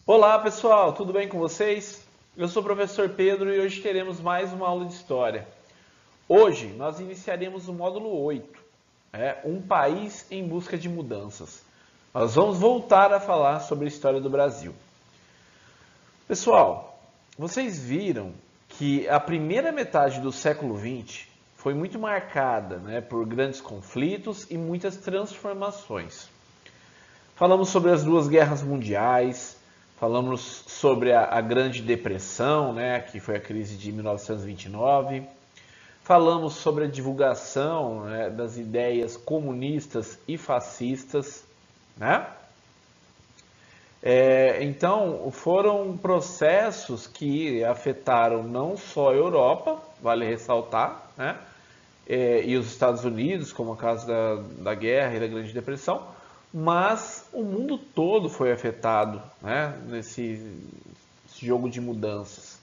Olá pessoal, tudo bem com vocês? Eu sou o professor Pedro e hoje teremos mais uma aula de História. Hoje nós iniciaremos o módulo 8, Um País em Busca de Mudanças. Nós vamos voltar a falar sobre a história do Brasil. Pessoal, vocês viram que a primeira metade do século XX foi muito marcada, por grandes conflitos e muitas transformações. Falamos sobre as duas guerras mundiais, falamos sobre a Grande Depressão, que foi a crise de 1929. Falamos sobre a divulgação, das ideias comunistas e fascistas. Então, foram processos que afetaram não só a Europa, vale ressaltar, e os Estados Unidos, como o caso da guerra e da Grande Depressão, mas o mundo todo foi afetado, nesse jogo de mudanças,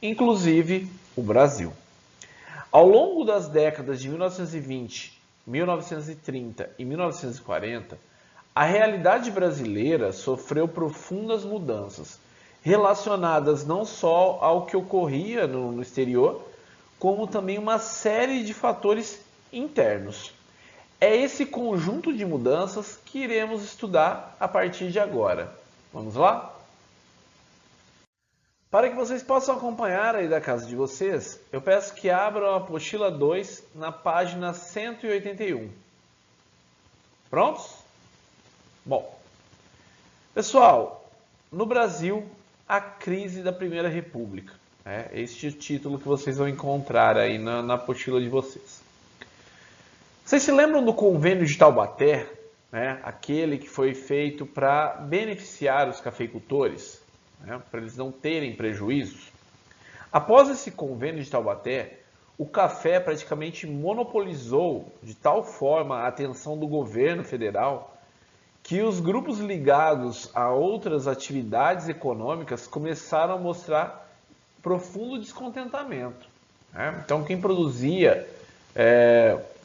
inclusive o Brasil. Ao longo das décadas de 1920, 1930 e 1940, a realidade brasileira sofreu profundas mudanças, relacionadas não só ao que ocorria no exterior, como também uma série de fatores internos. É esse conjunto de mudanças que iremos estudar a partir de agora. Vamos lá? Para que vocês possam acompanhar aí da casa de vocês, eu peço que abram a apostila 2 na página 181. Prontos? Bom, pessoal, no Brasil, a crise da Primeira República. Este é o título que vocês vão encontrar aí na apostila de vocês. Vocês se lembram do Convênio de Taubaté, aquele que foi feito para beneficiar os cafeicultores, para eles não terem prejuízos? Após esse Convênio de Taubaté, o café praticamente monopolizou de tal forma a atenção do governo federal que os grupos ligados a outras atividades econômicas começaram a mostrar profundo descontentamento. Então, quem produzia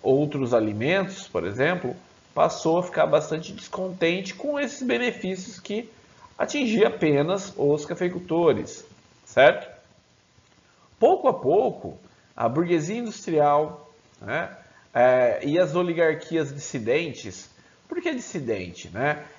outros alimentos, por exemplo, passou a ficar bastante descontente com esses benefícios que atingia apenas os cafeicultores, certo? Pouco a pouco, a burguesia industrial e as oligarquias dissidentes. Por que dissidente?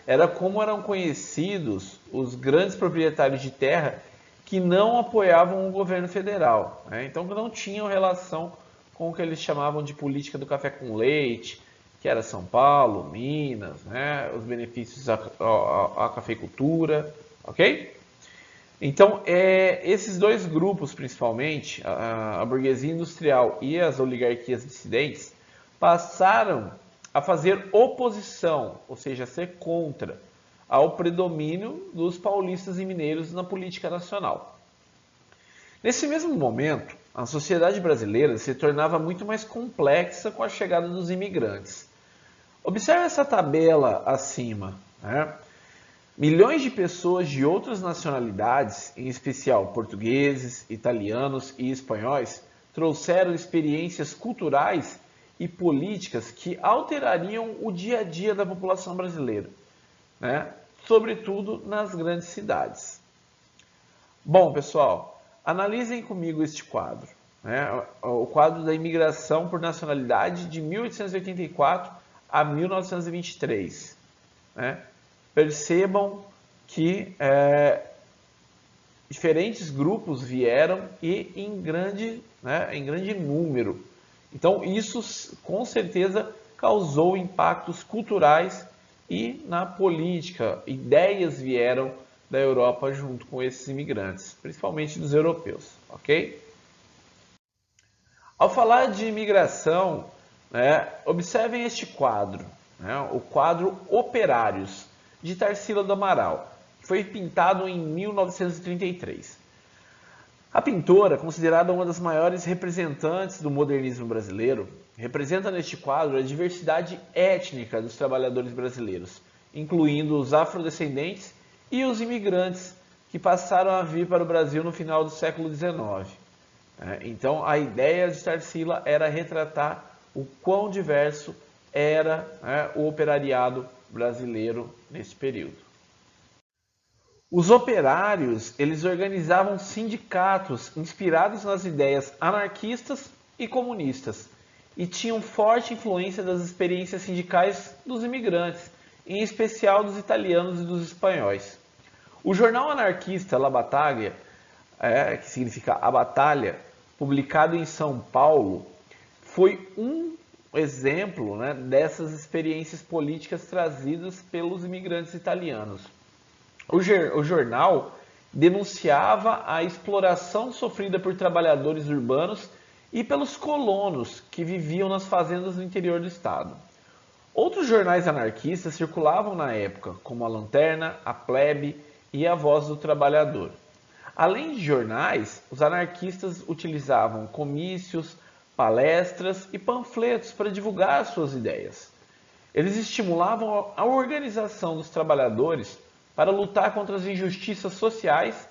Era como eram conhecidos os grandes proprietários de terra que não apoiavam o governo federal, então que não tinham relação com o que eles chamavam de política do café com leite, que era São Paulo, Minas, os benefícios à cafeicultura, ok? Então, esses dois grupos, principalmente, a burguesia industrial e as oligarquias dissidentes, passaram a fazer oposição, ou seja, a ser contra, ao predomínio dos paulistas e mineiros na política nacional. Nesse mesmo momento, a sociedade brasileira se tornava muito mais complexa com a chegada dos imigrantes. Observe essa tabela acima. Milhões de pessoas de outras nacionalidades, em especial portugueses, italianos e espanhóis, trouxeram experiências culturais e políticas que alterariam o dia a dia da população brasileira, sobretudo nas grandes cidades. Bom, pessoal, analisem comigo este quadro, o quadro da imigração por nacionalidade de 1884 a 1923. Percebam que diferentes grupos vieram e em grande número. Então, isso com certeza causou impactos culturais e na política. Ideias vieram da Europa junto com esses imigrantes, principalmente dos europeus, ok? Ao falar de imigração, observem este quadro, o quadro Operários, de Tarsila do Amaral, que foi pintado em 1933. A pintora, considerada uma das maiores representantes do modernismo brasileiro, representa neste quadro a diversidade étnica dos trabalhadores brasileiros, incluindo os afrodescendentes e os imigrantes que passaram a vir para o Brasil no final do século XIX. Então, a ideia de Tarsila era retratar o quão diverso era o operariado brasileiro nesse período. Os operários, eles organizavam sindicatos inspirados nas ideias anarquistas e comunistas e tinham forte influência das experiências sindicais dos imigrantes, em especial dos italianos e dos espanhóis. O jornal anarquista La Battaglia, que significa A Batalha, publicado em São Paulo, foi um exemplo, né, dessas experiências políticas trazidas pelos imigrantes italianos. O jornal denunciava a exploração sofrida por trabalhadores urbanos e pelos colonos que viviam nas fazendas do interior do estado. Outros jornais anarquistas circulavam na época, como a Lanterna, a Plebe e a Voz do Trabalhador. Além de jornais, os anarquistas utilizavam comícios, palestras e panfletos para divulgar suas ideias. Eles estimulavam a organização dos trabalhadores para lutar contra as injustiças sociais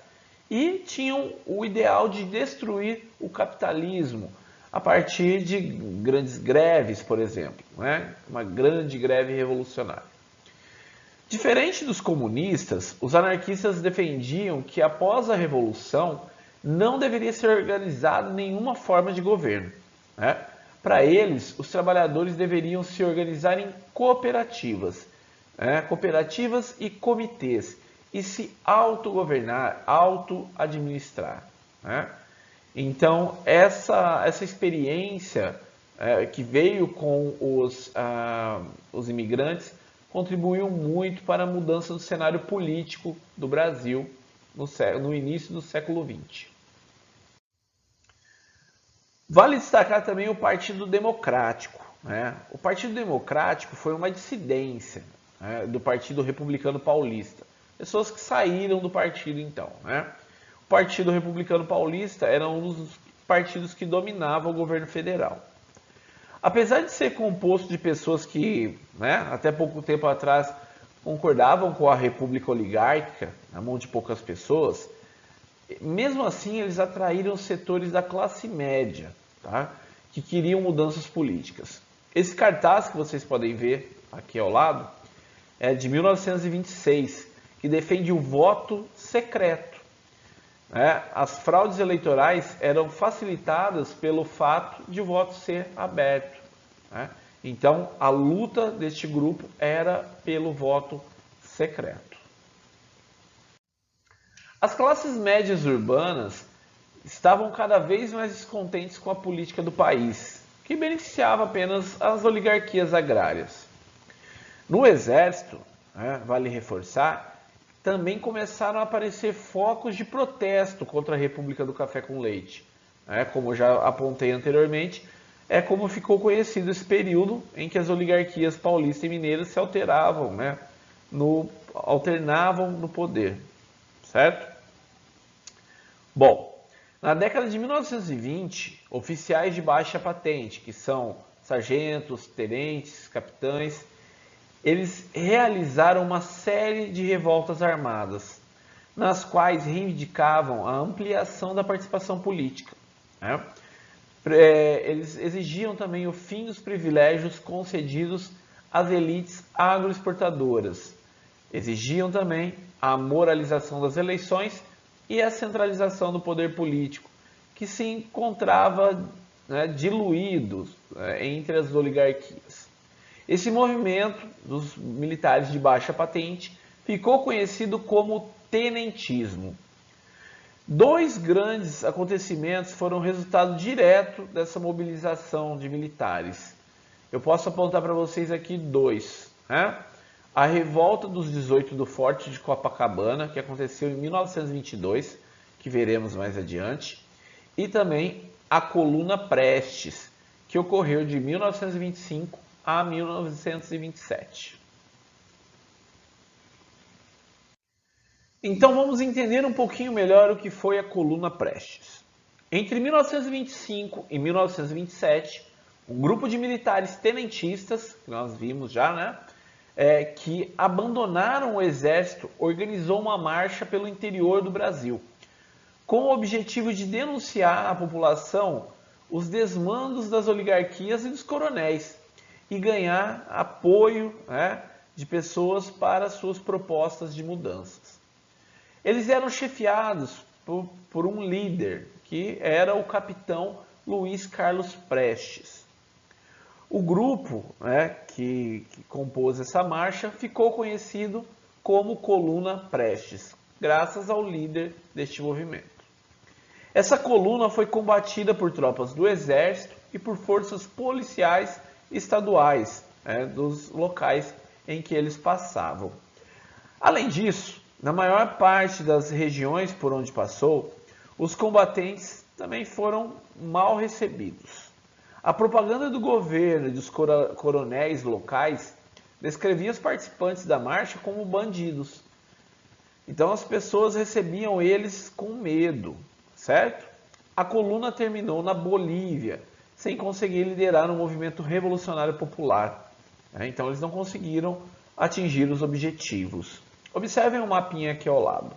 e tinham o ideal de destruir o capitalismo a partir de grandes greves, por exemplo, né? Uma grande greve revolucionária. Diferente dos comunistas, os anarquistas defendiam que após a revolução não deveria ser organizada nenhuma forma de governo, né? Para eles, os trabalhadores deveriam se organizar em cooperativas, cooperativas e comitês, e se autogovernar, auto-administrar, né? Então, essa experiência que veio com os imigrantes contribuiu muito para a mudança do cenário político do Brasil no início do século XX. Vale destacar também o Partido Democrático, né? O Partido Democrático foi uma dissidência, né, do Partido Republicano Paulista. Pessoas que saíram do partido então, né? O Partido Republicano Paulista era um dos partidos que dominava o governo federal. Apesar de ser composto de pessoas que, né, até pouco tempo atrás concordavam com a República Oligárquica, na mão de poucas pessoas, mesmo assim eles atraíram setores da classe média, tá, que queriam mudanças políticas. Esse cartaz que vocês podem ver aqui ao lado é de 1926, que defende o voto secreto. As fraudes eleitorais eram facilitadas pelo fato de o voto ser aberto, né? Então, a luta deste grupo era pelo voto secreto. As classes médias urbanas estavam cada vez mais descontentes com a política do país, que beneficiava apenas as oligarquias agrárias. No exército, vale reforçar, também começaram a aparecer focos de protesto contra a República do Café com Leite. Como eu já apontei anteriormente, é como ficou conhecido esse período em que as oligarquias paulista e mineiras se alternavam no poder, certo? Bom, na década de 1920, oficiais de baixa patente, que são sargentos, tenentes, capitães, eles realizaram uma série de revoltas armadas, nas quais reivindicavam a ampliação da participação política, né? Eles exigiam também o fim dos privilégios concedidos às elites agroexportadoras. Exigiam também a moralização das eleições e a centralização do poder político, que se encontrava, diluído, entre as oligarquias. Esse movimento dos militares de baixa patente ficou conhecido como tenentismo. Dois grandes acontecimentos foram resultado direto dessa mobilização de militares. Eu posso apontar para vocês aqui dois, né? A revolta dos 18 do Forte de Copacabana, que aconteceu em 1922, que veremos mais adiante, e também a Coluna Prestes, que ocorreu de 1925 a 1927. Então vamos entender um pouquinho melhor o que foi a Coluna Prestes. Entre 1925 e 1927, um grupo de militares tenentistas, que nós vimos já, né, que abandonaram o exército, organizou uma marcha pelo interior do Brasil, com o objetivo de denunciar à população os desmandos das oligarquias e dos coronéis e ganhar apoio, de pessoas para suas propostas de mudanças. Eles eram chefiados por um líder, que era o capitão Luiz Carlos Prestes. O grupo, né, que compôs essa marcha ficou conhecido como Coluna Prestes, graças ao líder deste movimento. Essa coluna foi combatida por tropas do Exército e por forças policiais estaduais, né, dos locais em que eles passavam. Além disso, na maior parte das regiões por onde passou, os combatentes também foram mal recebidos. A propaganda do governo e dos coronéis locais descrevia os participantes da marcha como bandidos. Então as pessoas recebiam eles com medo, certo? A coluna terminou na Bolívia, sem conseguir liderar um movimento revolucionário popular. Então eles não conseguiram atingir os objetivos. Observem o mapinha aqui ao lado.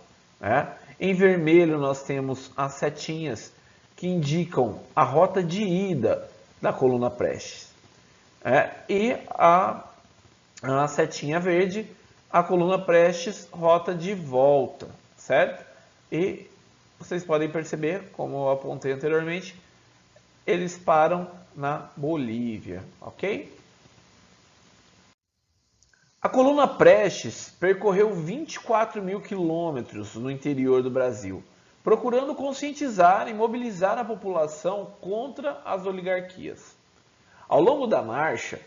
Em vermelho nós temos as setinhas que indicam a rota de ida da coluna Prestes. E a setinha verde, a coluna Prestes, rota de volta, certo? E vocês podem perceber, como eu apontei anteriormente, eles param na Bolívia, ok? A coluna Prestes percorreu 24 mil quilômetros no interior do Brasil, procurando conscientizar e mobilizar a população contra as oligarquias. Ao longo da marcha,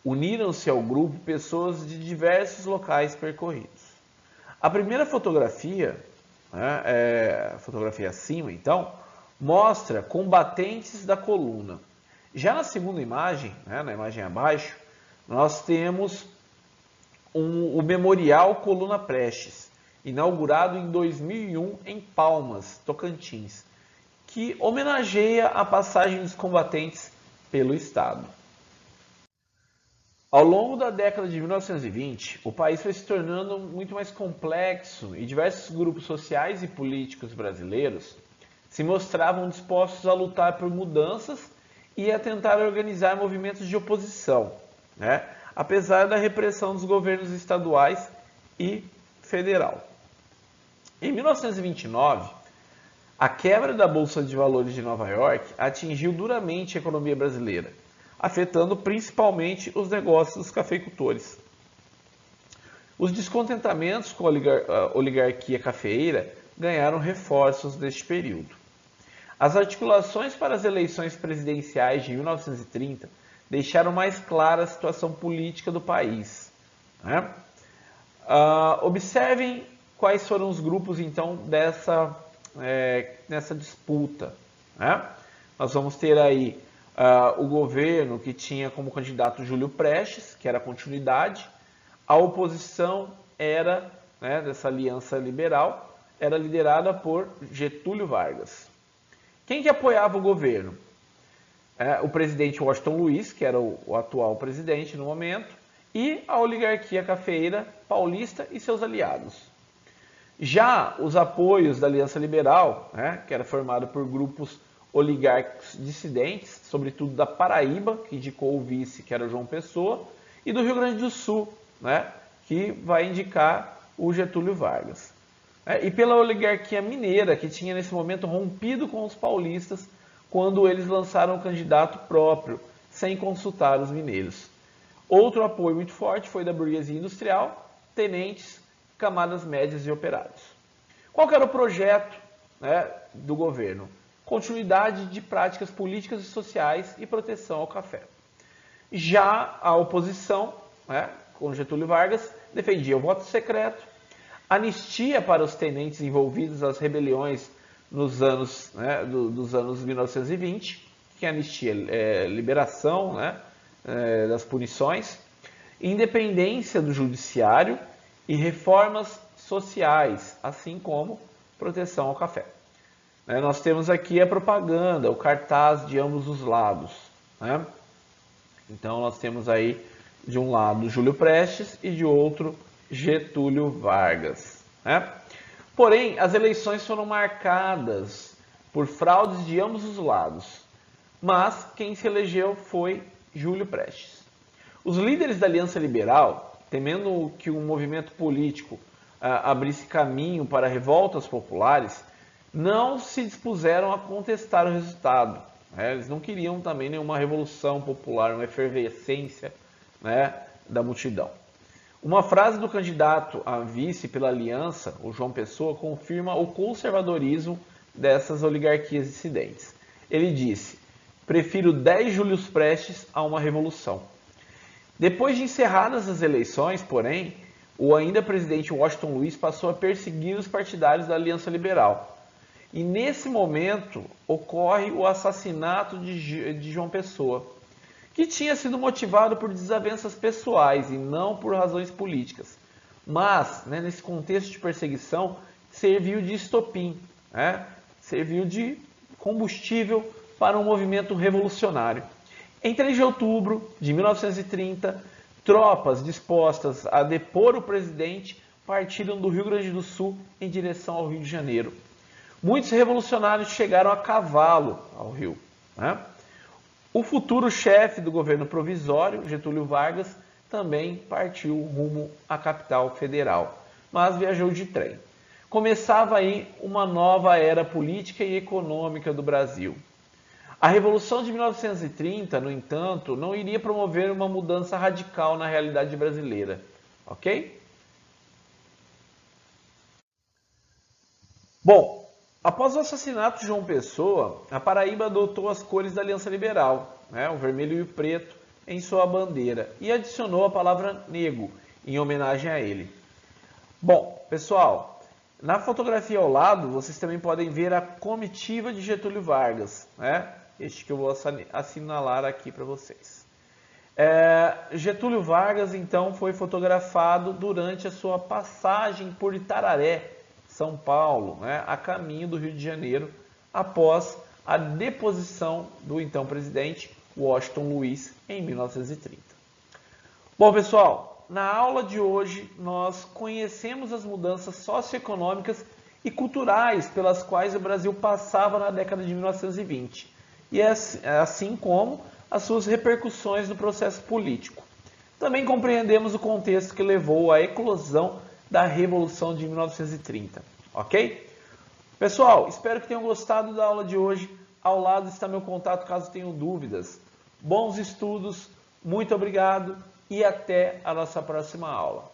uniram-se ao grupo pessoas de diversos locais percorridos. A primeira fotografia, a fotografia acima então, mostra combatentes da coluna. Já na segunda imagem, na imagem abaixo, nós temos o Memorial Coluna Prestes, inaugurado em 2001 em Palmas, Tocantins, que homenageia a passagem dos combatentes pelo Estado. Ao longo da década de 1920, o país foi se tornando muito mais complexo e diversos grupos sociais e políticos brasileiros se mostravam dispostos a lutar por mudanças e a tentar organizar movimentos de oposição, apesar da repressão dos governos estaduais e federal. Em 1929, a quebra da Bolsa de Valores de Nova York atingiu duramente a economia brasileira, afetando principalmente os negócios dos cafeicultores. Os descontentamentos com a oligarquia cafeeira ganharam reforços neste período. As articulações para as eleições presidenciais de 1930 deixaram mais clara a situação política do país. Observem quais foram os grupos, então, nessa disputa. Nós vamos ter aí o governo, que tinha como candidato Júlio Prestes, que era a continuidade. A oposição era, dessa aliança liberal, era liderada por Getúlio Vargas. Quem que apoiava o governo? O presidente Washington Luiz, que era o atual presidente no momento, e a oligarquia cafeeira paulista e seus aliados. Já os apoios da Aliança Liberal, que era formado por grupos oligárquicos dissidentes, sobretudo da Paraíba, que indicou o vice, que era João Pessoa, e do Rio Grande do Sul, que vai indicar o Getúlio Vargas. E pela oligarquia mineira, que tinha nesse momento rompido com os paulistas quando eles lançaram um candidato próprio, sem consultar os mineiros. Outro apoio muito forte foi da burguesia industrial, tenentes, camadas médias e operários. Qual que era o projeto do governo? Continuidade de práticas políticas e sociais e proteção ao café. Já a oposição, com Getúlio Vargas, defendia o voto secreto, anistia para os tenentes envolvidos nas rebeliões nos anos, dos anos 1920, que anistia liberação das punições, independência do judiciário e reformas sociais, assim como proteção ao café. Nós temos aqui a propaganda, o cartaz de ambos os lados. Então nós temos aí de um lado Júlio Prestes e de outro Getúlio Vargas. Porém, as eleições foram marcadas por fraudes de ambos os lados, mas quem se elegeu foi Júlio Prestes. Os líderes da Aliança Liberal, temendo que o movimento político abrisse caminho para revoltas populares, não se dispuseram a contestar o resultado. Eles não queriam também nenhuma revolução popular, uma efervescência, né, da multidão. Uma frase do candidato a vice pela aliança, o João Pessoa, confirma o conservadorismo dessas oligarquias dissidentes. Ele disse: prefiro 10 Júlios Prestes a uma revolução. Depois de encerradas as eleições, porém, o ainda presidente Washington Luiz passou a perseguir os partidários da Aliança Liberal. E nesse momento ocorre o assassinato de João Pessoa, que tinha sido motivado por desavenças pessoais e não por razões políticas. Mas, né, nesse contexto de perseguição, serviu de estopim, né? Serviu de combustível para um movimento revolucionário. Em 3 de outubro de 1930, tropas dispostas a depor o presidente partiram do Rio Grande do Sul em direção ao Rio de Janeiro. Muitos revolucionários chegaram a cavalo ao Rio, né? O futuro chefe do governo provisório, Getúlio Vargas, também partiu rumo à capital federal, mas viajou de trem. Começava aí uma nova era política e econômica do Brasil. A Revolução de 1930, no entanto, não iria promover uma mudança radical na realidade brasileira, ok? Bom, após o assassinato de João Pessoa, a Paraíba adotou as cores da Aliança Liberal, né, o vermelho e o preto, em sua bandeira, e adicionou a palavra negro, em homenagem a ele. Bom, pessoal, na fotografia ao lado, vocês também podem ver a comitiva de Getúlio Vargas, né? Este que eu vou assinalar aqui para vocês. Getúlio Vargas, então, foi fotografado durante a sua passagem por Itararé, São Paulo, né, a caminho do Rio de Janeiro, após a deposição do então presidente Washington Luiz em 1930. Bom, pessoal, na aula de hoje nós conhecemos as mudanças socioeconômicas e culturais pelas quais o Brasil passava na década de 1920, e assim como as suas repercussões no processo político. Também compreendemos o contexto que levou à eclosão da Revolução de 1930, ok? Pessoal, espero que tenham gostado da aula de hoje. Ao lado está meu contato caso tenham dúvidas. Bons estudos, muito obrigado e até a nossa próxima aula.